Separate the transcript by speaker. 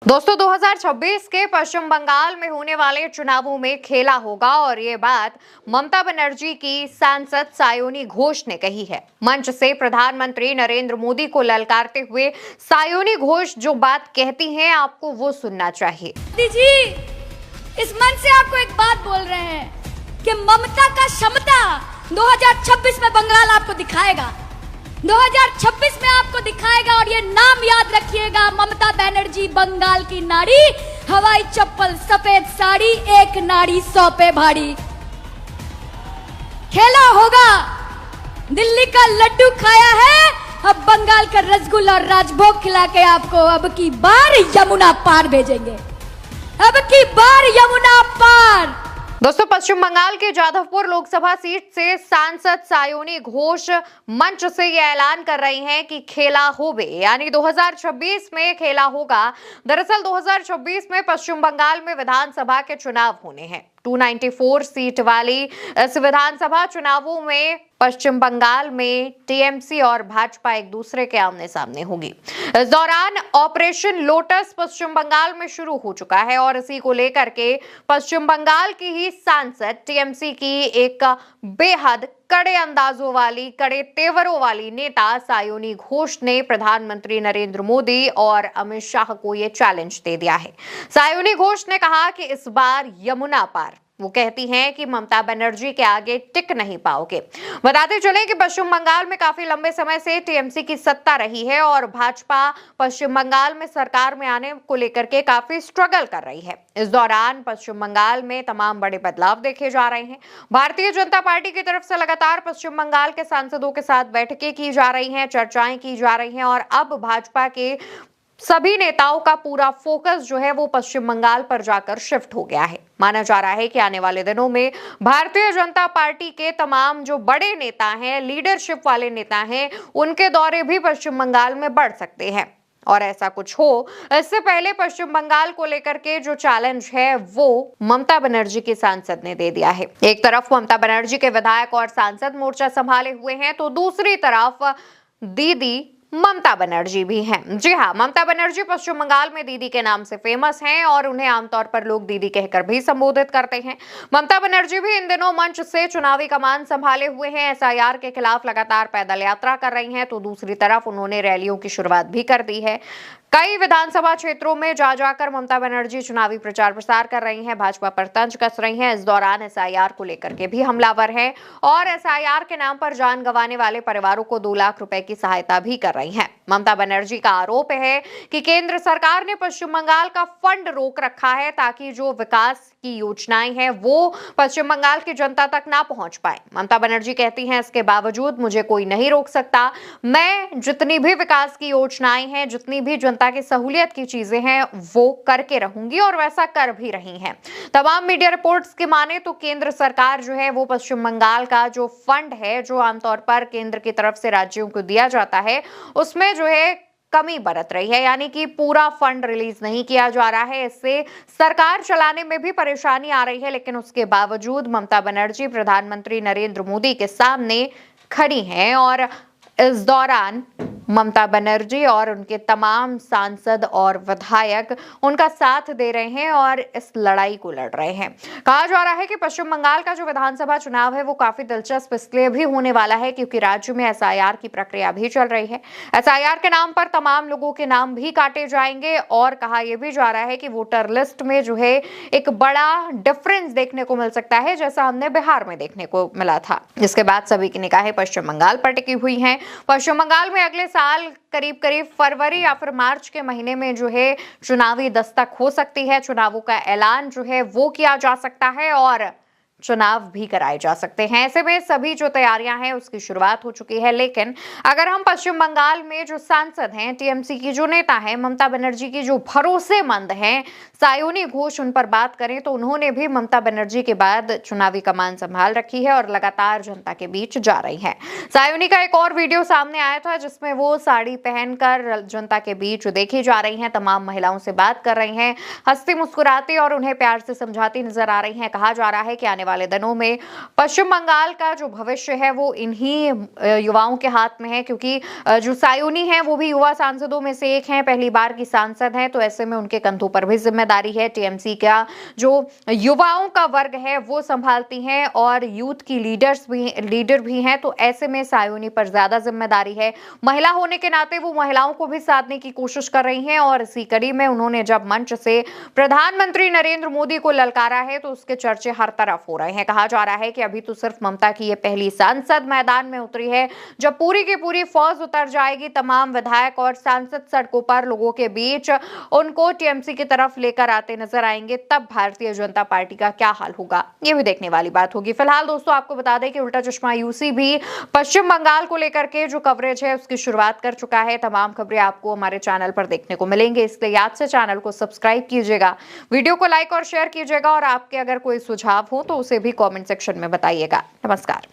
Speaker 1: दोस्तों 2026 के पश्चिम बंगाल में होने वाले चुनावों में खेला होगा और ये बात ममता बनर्जी की सांसद सायोनी घोष ने कही है। मंच से प्रधानमंत्री नरेंद्र मोदी को ललकारते हुए सायोनी घोष जो बात कहती हैं आपको वो सुनना चाहिए।
Speaker 2: जी इस मंच से आपको एक बात बोल रहे हैं कि ममता का क्षमता 2026 में बंगाल आपको दिखाएगा, 2026 में आपको दिखाएगा। और ये नाम याद रखिएगा, ममता बनर्जी बंगाल की नारी, हवाई चप्पल सफेद साड़ी, एक नारी 100 पे भारी। खेला होगा, दिल्ली का लड्डू खाया है, अब बंगाल का रसगुल्ला और राजभोग खिला के आपको अब की बार यमुना पार भेजेंगे, अब की बार यमुना पार।
Speaker 1: दोस्तों पश्चिम बंगाल के जादवपुर लोकसभा सीट से सांसद सायोनी घोष मंच से ये ऐलान कर रही हैं कि खेला होबे यानी 2026 में खेला होगा। दरअसल 2026 में पश्चिम बंगाल में विधानसभा के चुनाव होने हैं। 294 सीट वाली इस विधानसभा चुनावों में पश्चिम बंगाल में टीएमसी और भाजपा एक दूसरे के आमने सामने होगी। इस दौरान ऑपरेशन लोटस पश्चिम बंगाल में शुरू हो चुका है और इसी को लेकर के पश्चिम बंगाल की ही सांसद टीएमसी की एक बेहद कड़े अंदाजों वाली, कड़े तेवरों वाली नेता सायोनी घोष ने प्रधानमंत्री नरेंद्र मोदी और अमित शाह को यह चैलेंज दे दिया है। सायोनी घोष ने कहा कि इस बार यमुना पार। वो कहती हैं कि ममता बनर्जी के आगे टिक नहीं पाओगे। बताते चले कि पश्चिम बंगाल में काफी लंबे समय से टीएमसी की सत्ता रही है और भाजपा पश्चिम बंगाल में सरकार में आने को लेकर के काफी स्ट्रगल कर रही है। इस दौरान पश्चिम बंगाल में तमाम बड़े बदलाव देखे जा रहे हैं। भारतीय जनता पार्टी की तरफ से लगातार पश्चिम बंगाल के सांसदों के साथ बैठकें की जा रही हैं, चर्चाएं की जा रही हैं और अब भाजपा के सभी नेताओं का पूरा फोकस जो है वो पश्चिम बंगाल पर जाकर शिफ्ट हो गया है। माना जा रहा है कि आने वाले दिनों में भारतीय जनता पार्टी के तमाम जो बड़े नेता हैं, लीडरशिप वाले नेता हैं, उनके दौरे भी पश्चिम बंगाल में बढ़ सकते हैं। और ऐसा कुछ हो इससे पहले पश्चिम बंगाल को लेकर के जो चैलेंज है वो ममता बनर्जी की सांसद ने दे दिया है। एक तरफ ममता बनर्जी के विधायक और सांसद मोर्चा संभाले हुए हैं तो दूसरी तरफ दीदी ममता बनर्जी भी हैं। जी हाँ, ममता बनर्जी पश्चिम बंगाल में दीदी के नाम से फेमस हैं और उन्हें आमतौर पर लोग दीदी कहकर भी संबोधित करते हैं। ममता बनर्जी भी इन दिनों मंच से चुनावी कमान संभाले हुए हैं। एसआईआर के खिलाफ लगातार पैदल यात्रा कर रही हैं तो दूसरी तरफ उन्होंने रैलियों की शुरुआत भी कर दी है। कई विधानसभा क्षेत्रों में जा जाकर ममता बनर्जी चुनावी प्रचार प्रसार कर रही हैं, भाजपा पर तंज कस रही हैं। इस दौरान एसआईआर को लेकर के भी हमलावर हैं और एसआईआर के नाम पर जान गंवाने वाले परिवारों को 2 लाख रुपए की सहायता भी कर रही हैं। ममता बनर्जी का आरोप है कि केंद्र सरकार ने पश्चिम बंगाल का फंड रोक रखा है ताकि जो विकास की योजनाएं हैं वो पश्चिम बंगाल की जनता तक ना पहुंच पाए। ममता बनर्जी कहती हैं इसके बावजूद मुझे कोई नहीं रोक सकता। मैं जितनी भी विकास की योजनाएं हैं, जितनी भी जनता की सहूलियत की चीजें हैं वो करके रहूंगी और वैसा कर भी रही हैं। तमाम मीडिया रिपोर्ट्स की माने तो केंद्र सरकार जो है वो पश्चिम बंगाल का जो फंड है, जो आमतौर पर केंद्र की तरफ से राज्यों को दिया जाता है, उसमें जो है कमी बरत रही है, यानी कि पूरा फंड रिलीज नहीं किया जा रहा है। इससे सरकार चलाने में भी परेशानी आ रही है। लेकिन उसके बावजूद ममता बनर्जी प्रधानमंत्री नरेंद्र मोदी के सामने खड़ी हैं और इस दौरान ममता बनर्जी और उनके तमाम सांसद और विधायक उनका साथ दे रहे हैं और इस लड़ाई को लड़ रहे हैं। कहा जा रहा है कि पश्चिम बंगाल का जो विधानसभा चुनाव है वो काफी दिलचस्प इसलिए भी होने वाला है क्योंकि राज्य में एसआईआर की प्रक्रिया भी चल रही है। एसआईआर के नाम पर तमाम लोगों के नाम भी काटे जाएंगे और कहा यह भी जा रहा है कि वोटर लिस्ट में जो है एक बड़ा डिफरेंस देखने को मिल सकता है, जैसा हमने बिहार में देखने को मिला था। इसके बाद सभी की निगाहें पश्चिम बंगाल पर टिकी हुई हैं। पश्चिम बंगाल में अगले साल करीब करीब फरवरी या फिर मार्च के महीने में जो है चुनावी दस्तक हो सकती है। चुनावों का ऐलान जो है वो किया जा सकता है और चुनाव भी कराए जा सकते हैं। ऐसे में सभी जो तैयारियां हैं उसकी शुरुआत हो चुकी है। लेकिन अगर हम पश्चिम बंगाल में जो सांसद हैं, टीएमसी की जो नेता है, ममता बनर्जी की जो भरोसेमंद हैं सायोनी घोष, उन पर बात करें तो उन्होंने भी ममता बनर्जी के बाद चुनावी कमान संभाल रखी है और लगातार जनता के बीच जा रही है। सायोनी का एक और वीडियो सामने आया था जिसमें वो साड़ी पहनकर जनता के बीच देखी जा रही हैं, तमाम महिलाओं से बात कर रही हैं, हंसती मुस्कुराती और उन्हें प्यार से समझाती नजर आ रही हैं। कहा जा रहा है कि आने वाले दिनों में पश्चिम बंगाल का जो भविष्य है वो इन्हीं युवाओं के हाथ में है, क्योंकि जो सायोनी है वो भी युवा सांसदों में से एक हैं, पहली बार की सांसद हैं, तो ऐसे में उनके कंधों पर भी जिम्मेदारी है। टीएमसी का जो युवाओं का वर्ग है वो संभालती हैं और यूथ की लीडर भी हैं, तो ऐसे में सायोनी पर ज्यादा जिम्मेदारी है। महिला होने के नाते वो महिलाओं को भी साधने की कोशिश कर रही हैं और इसी कड़ी में उन्होंने जब मंच से प्रधानमंत्री नरेंद्र मोदी को ललकारा है तो उसके चर्चे हर तरफ हो रहे हैं। कहा जा रहा है कि अभी तो सिर्फ ममता की ये पहली सांसद मैदान में उतरी है, जब पूरी की पूरी फौज उतर जाएगी, तमाम विधायक और सांसद सड़कों पर लोगों के बीच उनको टीएमसी की तरफ लेकर आते नजर आएंगे, तब भारतीय जनता पार्टी का क्या हाल होगा ये भी देखने वाली बात होगी। फिलहाल दोस्तों आपको बता दें कि उल्टा चश्मा यूसी भी पश्चिम बंगाल को लेकर के जो कवरेज है उसकी शुरुआत कर चुका है। तमाम खबरें आपको हमारे चैनल पर देखने को मिलेंगे, इसलिए याद से चैनल को सब्सक्राइब कीजिएगा, वीडियो को लाइक और शेयर कीजिएगा और आपके अगर कोई सुझाव हो तो उसे भी कमेंट सेक्शन में बताइएगा। नमस्कार।